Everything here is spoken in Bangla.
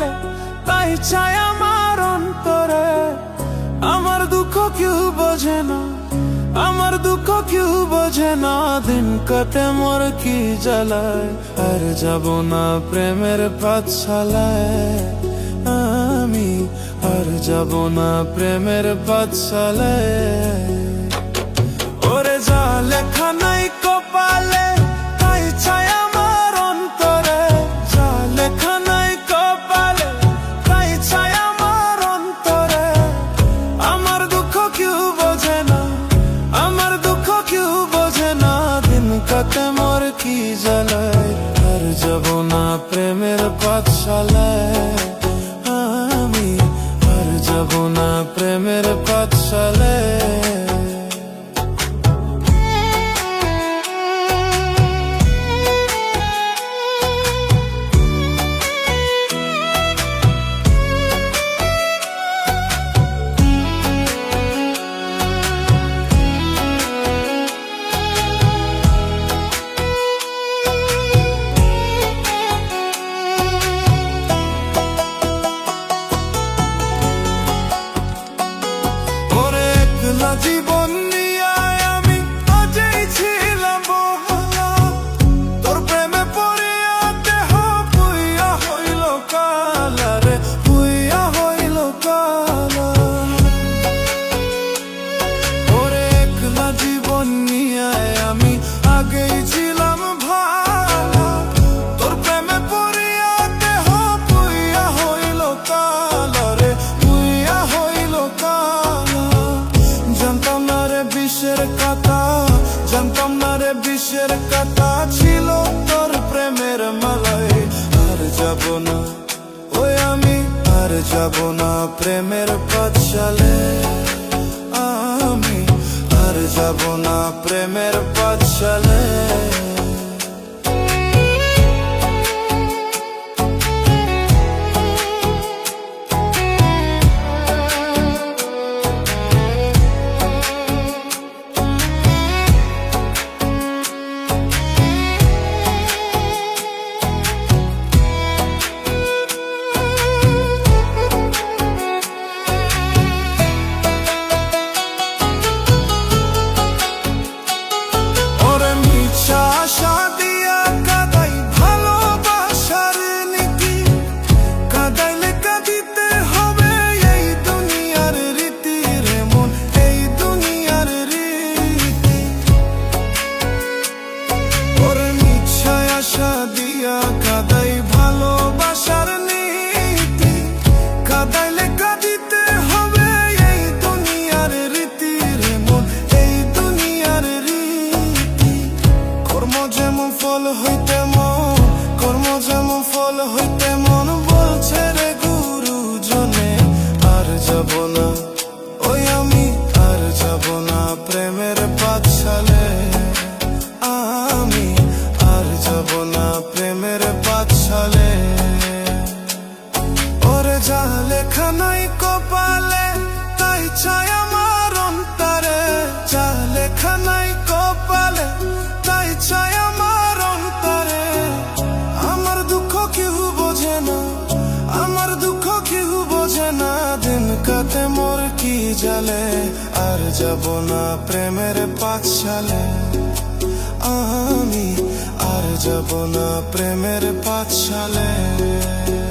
পালে, তাই চাই আমার অন্তরে। আমার দুঃখ কেউ বোঝে না, আমার দুঃখ কেউ বোঝে না, দিন কাটে মোর কি জ্বালায়। আর যাব না প্রেমের পাঠশালায় আমি, আর যাব না প্রেমের পাঠশালায়। ওরে যা লেখা নাই কপালে, তাই চাই আমার অন্তরে। যা লেখা নাই কপালে, তাই চাই আমার অন্তরে। আমার দুঃখ কেউ বোঝে না, আমার দুঃখ কেউ বোঝে না, দিন কাটে মোর কি জ্বালায়। আর যাব না প্রেমের পাঠশালায় আমি, আর যাব না প্রেমের পাঠশালায়। জীবন নিয়ে আমি আজই ছিলাম বহলা, তোর প্রেমে পড়িয়া দেহ পুইয়া হইল কালা রে, পুইয়া হইল কালা। ওরে একলা জীবন নিয়ে আমি আগেই ছিলাম ভালা, তোর প্রেমে পড়িয়া দেহ পুইয়া হইল কালা রে, পুইয়া হইল কালা। জানতাম না রে বিষের কথা, জানতাম না রে বিষের কথা ছিল তোর প্রেমের মালায়। আর যাব না ওই আমি, আর যাব না প্রেমের পাঠশালায় আমি, আর যাব না প্রেমের পাঠশালায়। কাদাই ভালোবাসার নীতি, কাদাইলে কাঁদিতে হবে এই দুনিয়ার রীতি রে মন, এই দুনিয়ার রীতি। কর্ম যেমন ফল হইতে মন, কর্ম যেমন ফল হইতে মন, বলছে রে গুরুজনে। আর যাব না ওই আমি, আর যাব না প্রেমের পাঠশালায় আমি, আর যাব না প্রেমের পাঠশালায়। ওরে যা লেখা নাই কপালে, তাই চাই আমার অন্তরে। যা লেখা নাই কপালে, তাই চাই আমার অন্তরে। আমার দুঃখ কেউ বোঝে না, আমার দুঃখ কেউ বোঝে না, দিন কাটে মোর কি জ্বালে। আর যাব না প্রেমের পাঠশালায় আমি, আর যাব না প্রেমের পাঠশালায়।